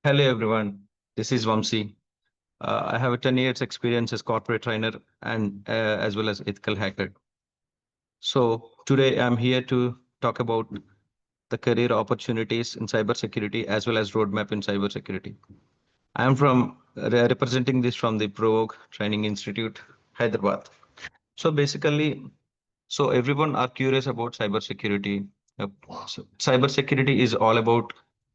Hello everyone, this is Vamsi. I have a 10 years experience as corporate trainer and as well as ethical hacker. So today I'm here to talk about the career opportunities in cybersecurity as well as roadmap in cybersecurity. I am representing this from the Provoke Training Institute, Hyderabad. So basically, so everyone are curious about cybersecurity. Cybersecurity is all about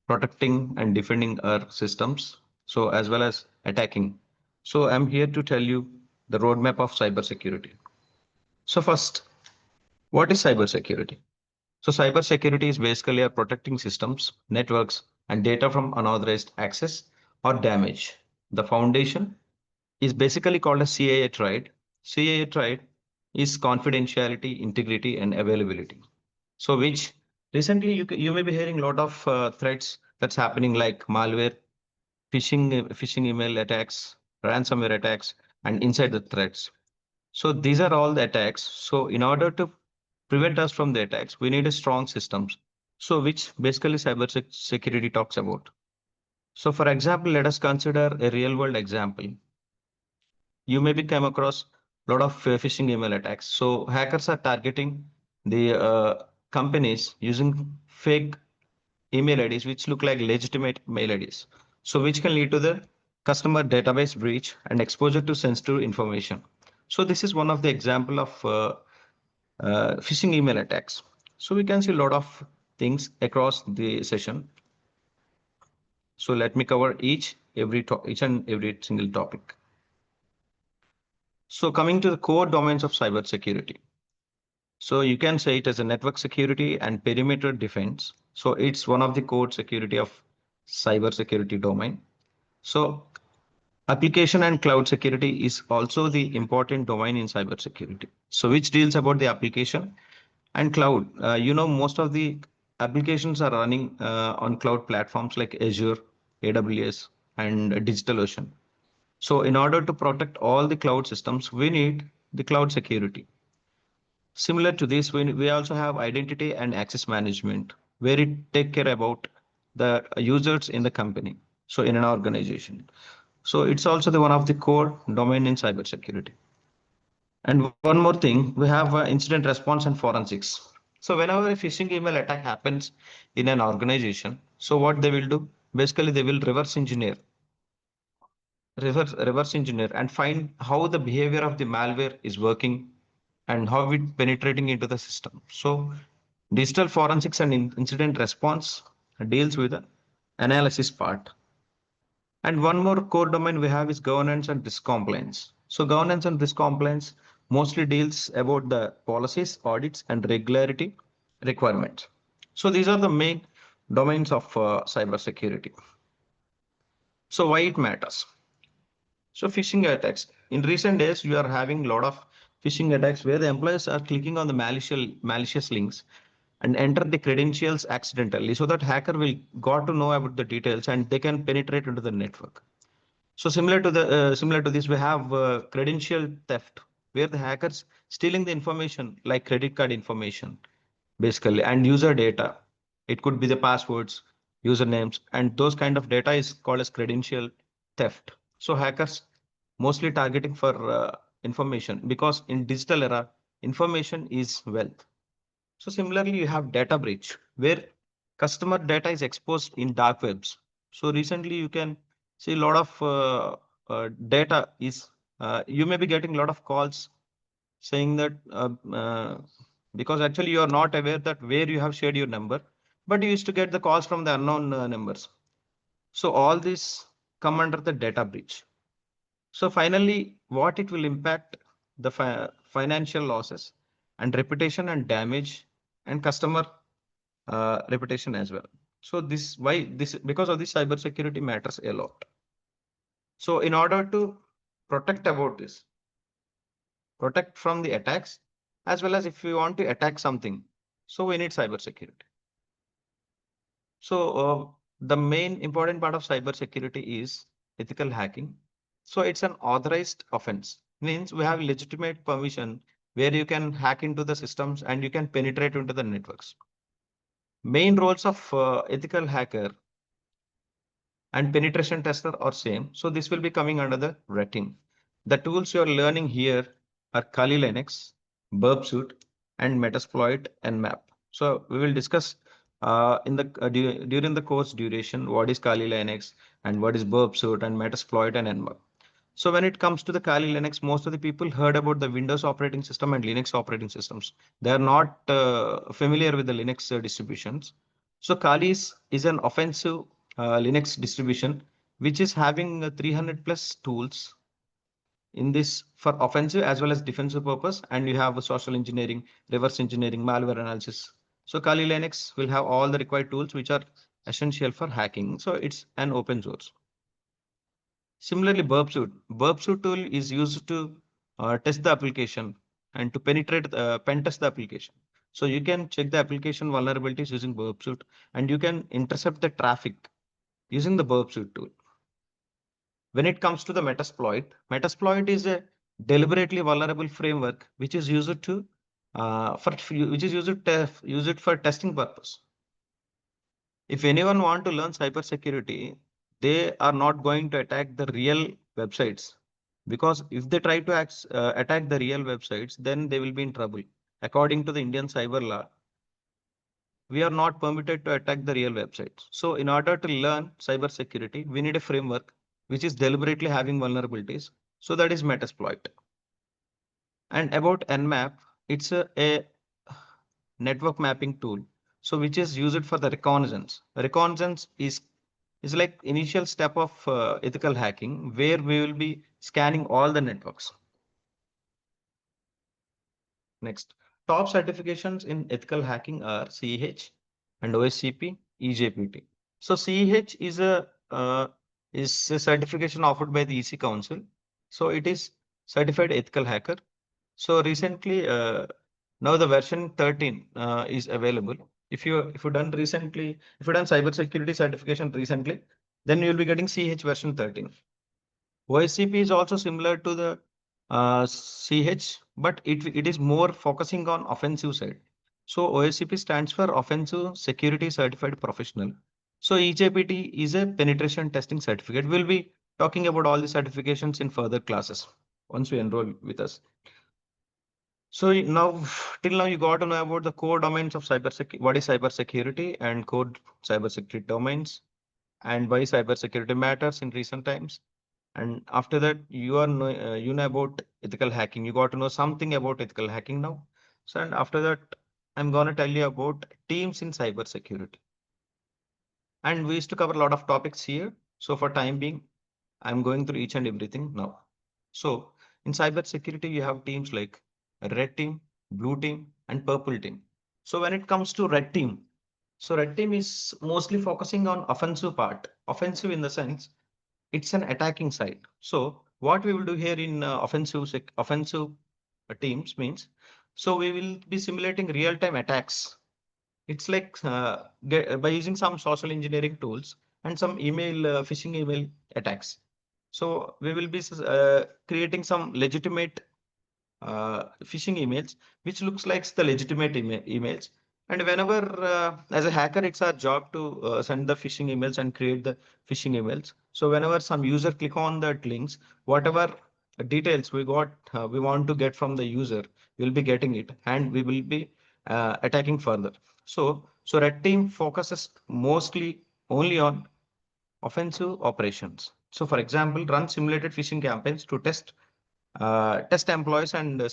protecting and defending our systems, so as well as attacking. So I'm here to tell you the roadmap of cybersecurity. So first, what is cybersecurity? So cybersecurity is basically a protecting systems, networks, and data from unauthorized access or damage. The foundation is basically called a CAA triad. CAA triad is confidentiality, integrity, and availability. So which recently you may be hearing a lot of threats that's happening like malware, phishing email attacks, ransomware attacks, and inside the threats. So these are all the attacks. So in order to prevent us from the attacks, we need a strong systems. So which basically security talks about. So for example, let us consider a real world example. You maybe come across a lot of phishing email attacks. So hackers are targeting the companies using fake email IDs which look like legitimate mail IDs. So which can lead to the customer database breach and exposure to sensitive information. So this is one of the example of phishing email attacks. So we can see a lot of things across the session. So let me cover each and every single topic. So coming to the core domains of cybersecurity. So you can say it as a network security and perimeter defense. So it's one of the core security of cybersecurity domain. So application and cloud security is also the important domain in cybersecurity. So which deals about the application and cloud. Most of the applications are running on cloud platforms like Azure, AWS, and DigitalOcean. So in order to protect all the cloud systems, we need the cloud security. Similar to this, we also have identity and access management, where it take care about the users in the company, so in an organization. So it's also the one of the core domain in cybersecurity. And one more thing, we have incident response and forensics. So whenever a phishing email attack happens in an organization, so what they will do, basically they will reverse engineer and find how the behavior of the malware is working and how it penetrating into the system. So digital forensics and incident response deals with the analysis part. And one more core domain we have is governance and risk compliance. So governance and risk compliance mostly deals about the policies, audits, and regularity requirements. So these are the main domains of cybersecurity. So why it matters? So phishing attacks. In recent days, you are having a lot of phishing attacks where the employees are clicking on the malicious links and enter the credentials accidentally, so that hacker will got to know about the details and they can penetrate into the network. So similar to this, we have credential theft, where the hackers stealing the information like credit card information, basically, and user data. It could be the passwords, usernames, and those kind of data is called as credential theft. So hackers mostly targeting for information because in digital era, information is wealth. So similarly, you have data breach where customer data is exposed in dark webs. So recently, you can see a lot of data is you may be getting a lot of calls saying that because actually you are not aware that where you have shared your number, but you used to get the calls from the unknown numbers. So all this come under the data breach. So finally, what it will impact the financial losses and reputation and damage and customer reputation as well. So this why this because of this cybersecurity matters a lot. So in order to protect about this, protect from the attacks, as well as if we want to attack something, so we need cybersecurity. So the main important part of cybersecurity is ethical hacking. So it's an authorized offense, means we have legitimate permission where you can hack into the systems and you can penetrate into the networks. Main roles of ethical hacker and penetration tester are same. So this will be coming under the red team. The tools you are learning here are Kali Linux, Burp Suite, and Metasploit and Map. So we will discuss during the course duration what is Kali Linux and what is Burp Suite and Metasploit and Nmap. So when it comes to the Kali Linux, most of the people heard about the Windows operating system and Linux operating systems. They are not familiar with the Linux distributions. So Kali is an offensive Linux distribution which is having 300 plus tools in this for offensive as well as defensive purpose. And you have social engineering, reverse engineering, malware analysis. So Kali Linux will have all the required tools which are essential for hacking. So it's an open source. Similarly, Burp Suite tool is used to test the application and to penetrate, pen test the application. So you can check the application vulnerabilities using Burp Suite, and you can intercept the traffic using the Burp Suite tool. When it comes to the Metasploit is a deliberately vulnerable framework which is used to use it for testing purpose. If anyone want to learn cybersecurity, they are not going to attack the real websites, because if they try to attack the real websites, then they will be in trouble. According to the Indian cyber law, we are not permitted to attack the real websites. So in order to learn cybersecurity, we need a framework which is deliberately having vulnerabilities. So that is Metasploit. And about Nmap, it's a network mapping tool. So which is used for the reconnaissance. Reconnaissance is like initial step of ethical hacking, where we will be scanning all the networks. Next, top certifications in ethical hacking are CEH and OSCP, EJPT. So CEH is a certification offered by the EC Council. So it is certified ethical hacker. So recently, now the version 13 is available. If you done recently, if you done cybersecurity certification recently, then you will be getting CH version 13. OSCP is also similar to the CH, but it is more focusing on offensive side. So OSCP stands for Offensive Security Certified Professional. So EJPT is a penetration testing certificate. We'll be talking about all the certifications in further classes once you enroll with us. So now, till now, you got to know about the core domains of cybersecurity. What is cybersecurity and core cybersecurity domains, and why cybersecurity matters in recent times. And after that, you know about ethical hacking. You got to know something about ethical hacking now. So, and after that, I'm gonna tell you about teams in cybersecurity. And we used to cover a lot of topics here. So for time being, I'm going through each and everything now. So in cybersecurity, you have teams like red team, blue team, and purple team. So when it comes to red team, so red team is mostly focusing on offensive part. Offensive in the sense it's an attacking side. So what we will do here in offensive teams means, so we will be simulating real-time attacks. It's like by using some social engineering tools and some phishing email attacks. So we will be creating some legitimate phishing emails, which looks like the legitimate emails. And whenever, as a hacker, it's our job to send the phishing emails and create the phishing emails. So whenever some user click on that links, whatever details we want to get from the user, we'll be getting it, and we will be attacking further. So red team focuses mostly only on offensive operations. So for example, run simulated phishing campaigns to test employees and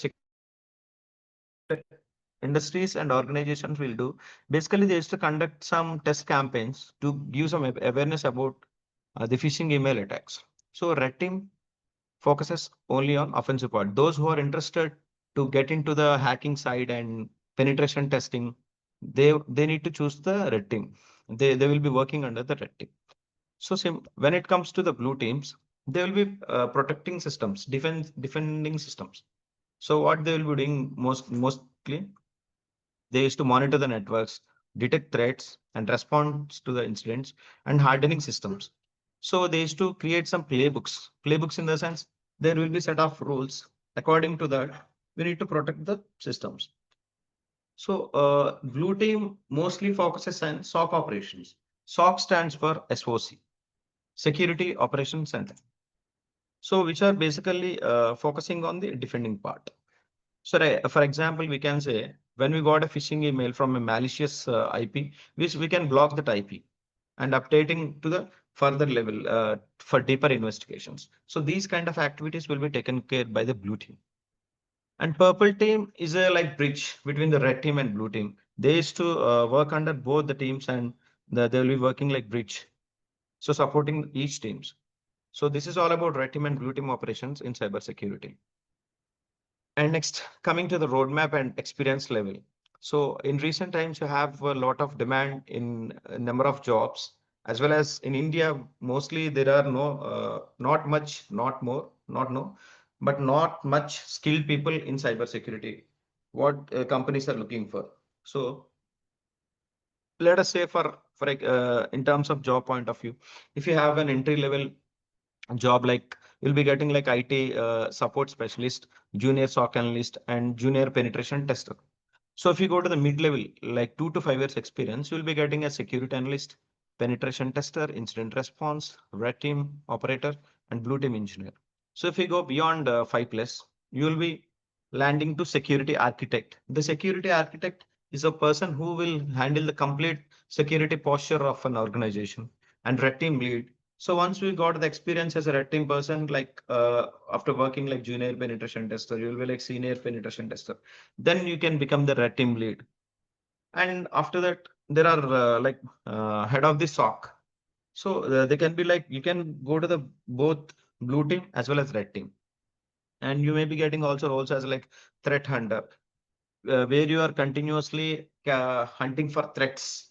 industries and organizations will do. Basically, they used to conduct some test campaigns to give some awareness about the phishing email attacks. So red team focuses only on offensive part. Those who are interested to get into the hacking side and penetration testing, they need to choose the red team. They will be working under the red team. So when it comes to the blue teams, they will be protecting systems, defending systems. So what they will be doing mostly, they used to monitor the networks, detect threats, and respond to the incidents, and hardening systems. So they used to create some playbooks. Playbooks in the sense there will be set of rules. According to that, we need to protect the systems. So blue team mostly focuses on SOC operations. SOC stands for SOC. security operations center. So which are basically focusing on the defending part. So for example, we can say when we got a phishing email from a malicious IP, we can block that IP and updating to the further level for deeper investigations. So these kind of activities will be taken care by the blue team. And purple team is a like bridge between the red team and blue team. They used to work under both the teams and they will be working like bridge. So supporting each teams. So this is all about red team and blue team operations in cybersecurity. And next, coming to the roadmap and experience level. So in recent times, you have a lot of demand in a number of jobs, as well as in India, mostly there are not much, not more, not no, but not much skilled people in cybersecurity. What companies are looking for. So let us say for in terms of job point of view, if you have an entry level job like you'll be getting like IT support specialist, junior SOC analyst, and junior penetration tester. So if you go to the mid level, like 2 to 5 years experience, you'll be getting a security analyst, penetration tester, incident response, red team operator, and blue team engineer. So if you go beyond 5 plus, you'll be landing to security architect. The security architect is a person who will handle the complete security posture of an organization, and red team lead. So once we got the experience as a red team person, like after working like junior penetration tester, you'll be like senior penetration tester. Then you can become the red team lead. And after that, there are head of the SOC. So they can be like you can go to the both blue team as well as red team. And you may be getting also roles as like threat hunter, where you are continuously hunting for threats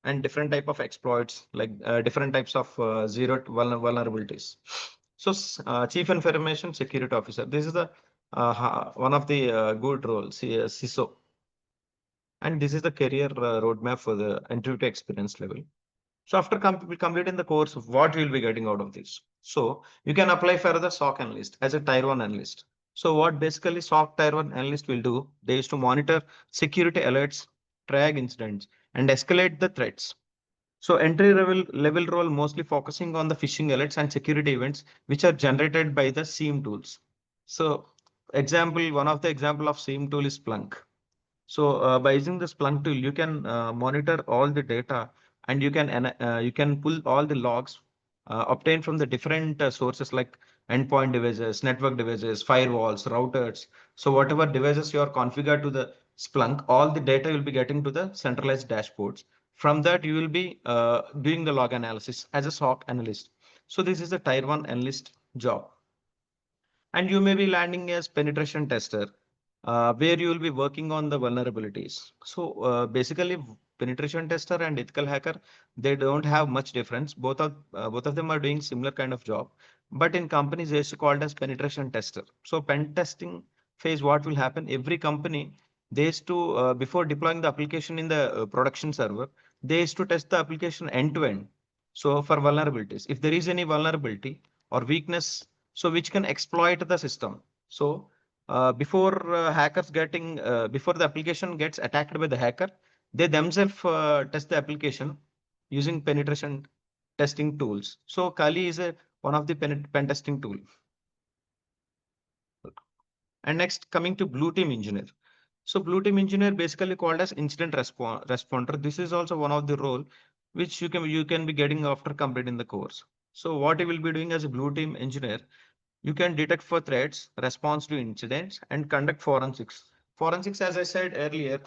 and different type of exploits, like different types of vulnerabilities. So chief information security officer, this is the one of the good roles, CISO. And this is the career roadmap for the entry to experience level. So after completing the course, what you will be getting out of this? So you can apply for the SOC analyst as a tier 1 analyst. So what basically SOC tier 1 analyst will do, they used to monitor security alerts, track incidents, and escalate the threats. So entry level role mostly focusing on the phishing alerts and security events which are generated by the SIEM tools. So one of the example of SIEM tool is Splunk. So by using the Splunk tool, you can monitor all the data and you can pull all the logs obtained from the different sources like endpoint devices, network devices, firewalls, routers. So whatever devices you are configured to the Splunk, all the data will be getting to the centralized dashboards. From that, you will be doing the log analysis as a SOC analyst. So this is a tier 1 analyst job. And you may be landing as penetration tester, where you will be working on the vulnerabilities. So basically, penetration tester and ethical hacker, they don't have much difference. Both of them are doing similar kind of job, but in companies they are called as penetration tester. So pen testing phase, what will happen? Every company they used to before deploying the application in the production server, they used to test the application end to end. So for vulnerabilities, if there is any vulnerability or weakness, so which can exploit the system. So before before the application gets attacked by the hacker, they themselves test the application using penetration testing tools. So Kali is one of the pen testing tool. And next, coming to blue team engineer. So blue team engineer basically called as incident responder. This is also one of the role which you can be getting after completing the course. So what you will be doing as a blue team engineer, you can detect for threats, respond to incidents, and conduct forensics. Forensics, as I said earlier,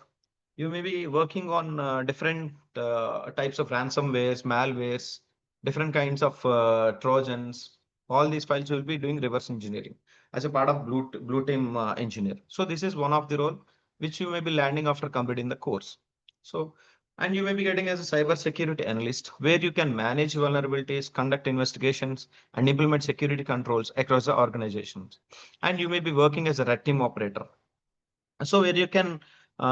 you may be working on different types of ransomwares, malwares, different kinds of Trojans. All these files will be doing reverse engineering as a part of blue team engineer. So this is one of the role which you may be landing after completing the course. So, and you may be getting as a cyber security analyst where you can manage vulnerabilities, conduct investigations, and implement security controls across the organizations. And you may be working as a red team operator, so where you can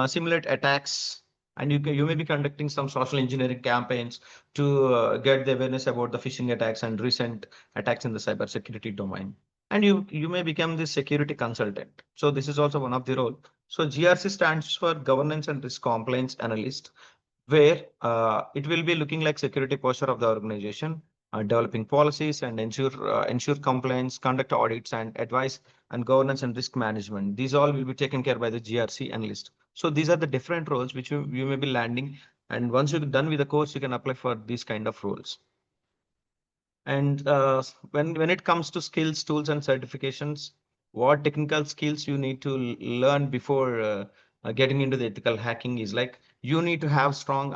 simulate attacks, and you may be conducting some social engineering campaigns to get the awareness about the phishing attacks and recent attacks in the cybersecurity domain. And you may become the security consultant. So this is also one of the role. So GRC stands for governance and risk compliance analyst, where it will be looking like security posture of the organization developing policies and ensure compliance, conduct audits, and advise and governance and risk management. These all will be taken care by the GRC analyst. So these are the different roles which you may be landing. And once you're done with the course, you can apply for these kind of roles. And when it comes to skills, tools, and certifications, what technical skills you need to learn before getting into the ethical hacking is like you need to have strong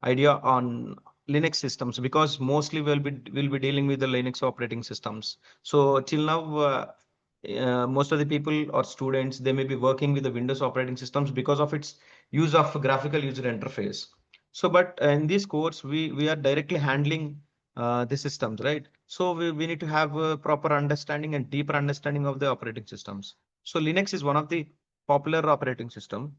idea on Linux systems, because mostly we'll be dealing with the Linux operating systems. So till now, most of the people or students, they may be working with the Windows operating systems because of its use of graphical user interface. So, but in this course, we are directly handling the systems, right? So we need to have a proper understanding and deeper understanding of the operating systems. So Linux is one of the popular operating system.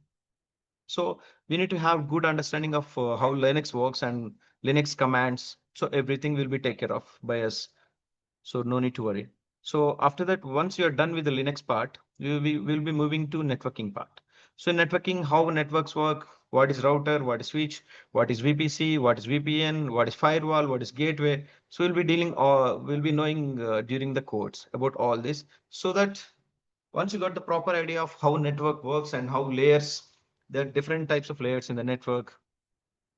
So we need to have good understanding of how Linux works and Linux commands. So everything will be taken care of by us. So no need to worry. So after that, once you're done with the Linux part, we will be moving to networking part. So networking, how networks work, what is router, what is switch, what is VPC, what is VPN, what is firewall, what is gateway. So we'll be knowing during the course about all this, so that once you got the proper idea of how network works and how layers, there are different types of layers in the network,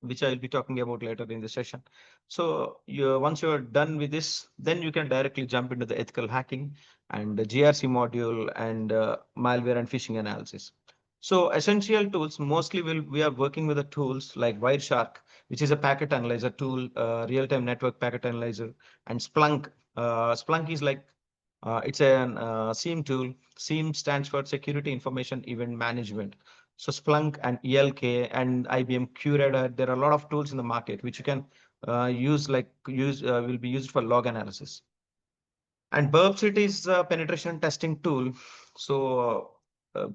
which I will be talking about later in the session. So once you're done with this, then you can directly jump into the ethical hacking and the GRC module and malware and phishing analysis. So essential tools, mostly we are working with the tools like Wireshark, which is a packet analyzer tool, real-time network packet analyzer, and Splunk. Splunk is like it's an SIEM tool. SIEM stands for Security Information Event Management. So Splunk and ELK and IBM QRadar, there are a lot of tools in the market which you can will be used for log analysis. And Burpsit is a penetration testing tool. So uh,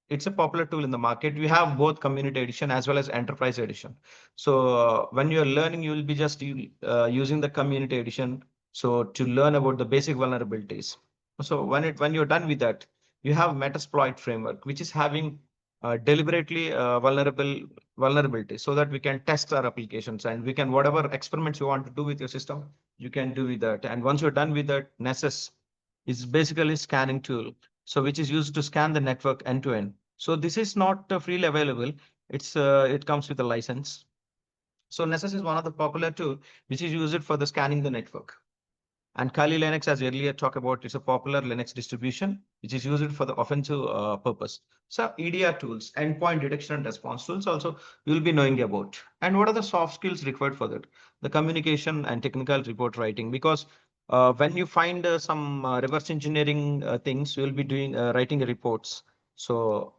it's a popular tool in the market. We have both community edition as well as enterprise edition. So when you're learning, you will be just using the community edition. So to learn about the basic vulnerabilities. So when you're done with that, you have Metasploit framework, which is having deliberately vulnerability, so that we can test our applications and we can whatever experiments you want to do with your system, you can do with that. And once you're done with that, Nessus is basically scanning tool, so which is used to scan the network end to end. So this is not freely available. It comes with a license. So Nessus is one of the popular tool which is used for the scanning the network. And Kali Linux, as earlier talked about, is a popular Linux distribution which is used for the offensive purpose. So EDR tools, endpoint detection and response tools, also you'll be knowing about. And what are the soft skills required for that? The communication and technical report writing, because when you find some reverse engineering things, you'll be doing writing reports. So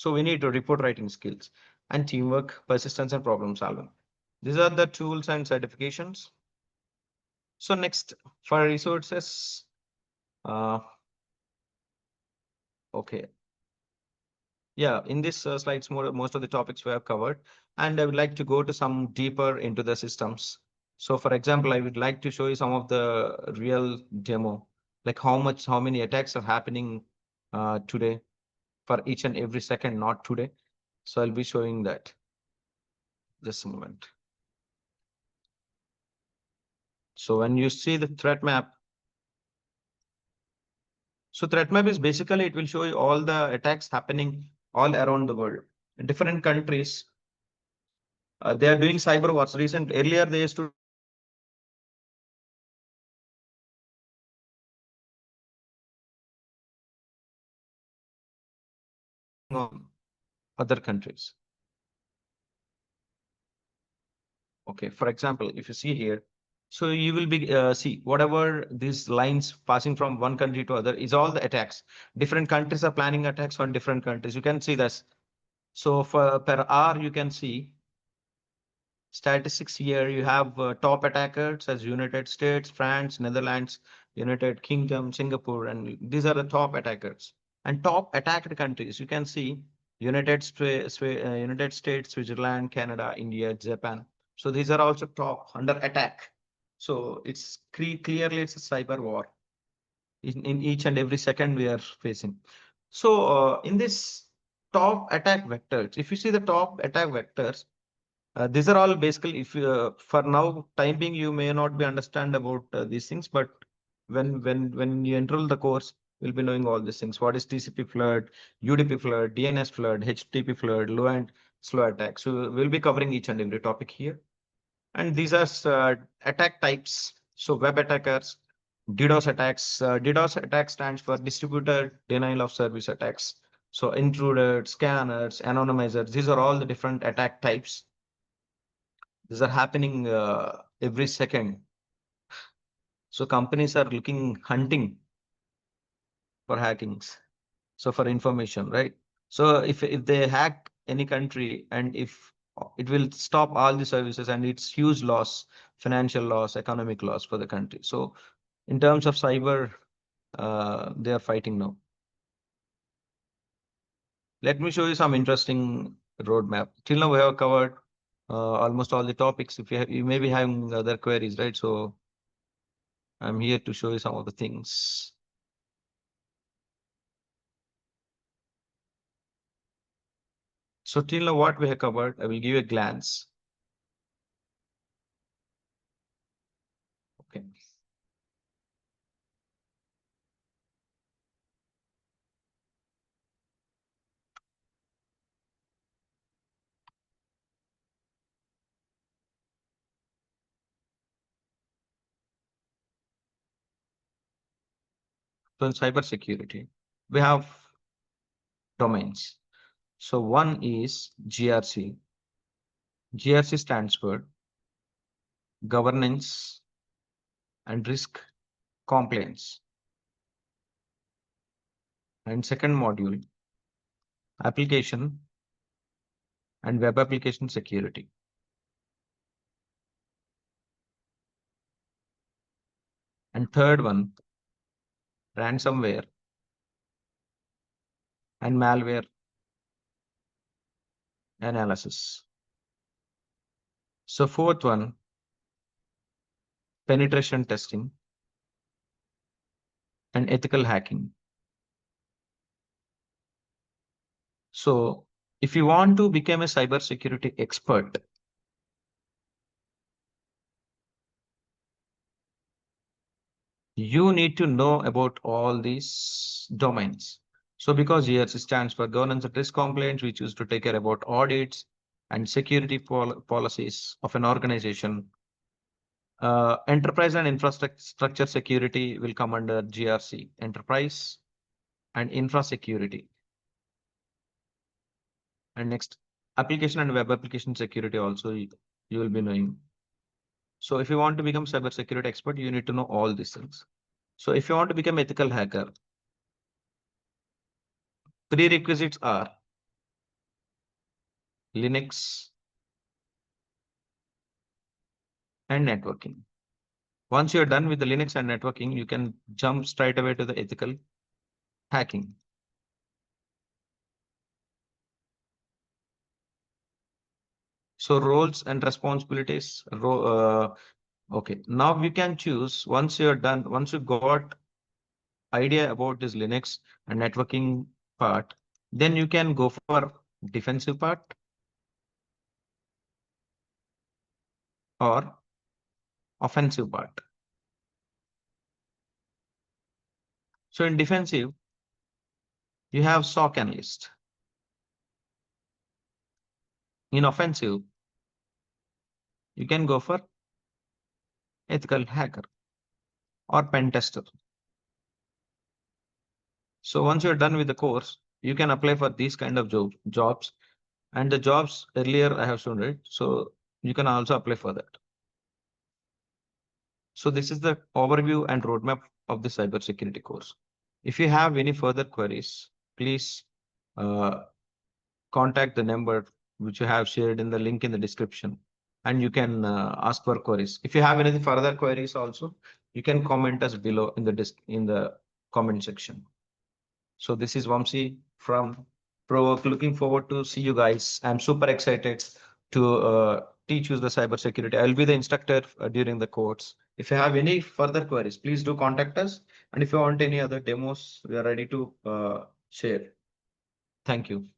we need report writing skills and teamwork, persistence, and problem solving. These are the tools and certifications. So next, for resources, uh, okay, yeah, in this slides, most of the topics we have covered, and I would like to go to some deeper into the systems. So for example, I would like to show you some of the real demo, like how many attacks are happening today for each and every second, not today. So I'll be showing that. Just a moment. So when you see the threat map, so threat map is basically, it will show you all the attacks happening all around the world. In different countries, they are doing cyber wars. Earlier they used to on other countries. Okay, for example, if you see here, so you will be see whatever these lines passing from one country to other is all the attacks. Different countries are planning attacks on different countries. You can see this. So for per hour, you can see statistics here. You have top attackers as United States, France, Netherlands, United Kingdom, Singapore, and these are the top attackers. And top attacked countries, you can see United States, Switzerland, Canada, India, Japan. So these are also top under attack. So it's clearly it's a cyber war. In each and every second we are facing. So in this top attack vectors, if you see the top attack vectors, These are all basically, if for now time being, you may not be understand about these things, but when you enroll the course, you'll be knowing all these things. What is TCP flood, UDP flood, DNS flood, HTTP flood, low and slow attack. So we'll be covering each and every topic here. And these are attack types. So web attackers, DDoS attacks. DDoS attack stands for distributed denial of service attacks. So intruders, scanners, anonymizers, these are all the different attack types. These are happening every second. So companies are hunting for hackings. So for information, right? So if they hack any country, and if it will stop all the services, and it's huge loss, financial loss, economic loss for the country. So in terms of cyber, they are fighting now. Let me show you some interesting roadmap. Till now we have covered almost all the topics. If you may be having other queries, right? So I'm here to show you some of the things. So till now what we have covered, I will give you a glance. Okay. So in cybersecurity, we have domains. So one is GRC. GRC stands for governance and risk compliance. And second module, application and web application security. And third one, ransomware and malware analysis. So fourth one, penetration testing and ethical hacking. So if you want to become a cybersecurity expert, you need to know about all these domains. So because GRC stands for governance and risk compliance, we choose to take care about audits and security policies of an organization. Enterprise and infrastructure security will come under GRC, enterprise and infra security. And next, application and web application security also you will be knowing. So if you want to become cybersecurity expert, you need to know all these things. So if you want to become ethical hacker, prerequisites are Linux and networking. Once you're done with the Linux and networking, you can jump straight away to the ethical hacking. So roles and responsibilities. Okay, now we can choose once you're done, once you got idea about this Linux and networking part, then you can go for defensive part or offensive part. So in defensive, you have SOC analyst. In offensive, you can go for ethical hacker or pen tester. So once you're done with the course, you can apply for these kind of jobs. And the jobs earlier I have shown, right? So you can also apply for that. So this is the overview and roadmap of the cybersecurity course. If you have any further queries, please uh, contact the number which you have shared in the link in the description, and you can ask for queries. If you have any further queries also, you can comment us below in the comment section. So this is Vamsi from Provoke. Looking forward to see you guys. I'm super excited to teach you the cybersecurity. I'll be the instructor during the course. If you have any further queries, please do contact us. And if you want any other demos, we are ready to share. Thank you.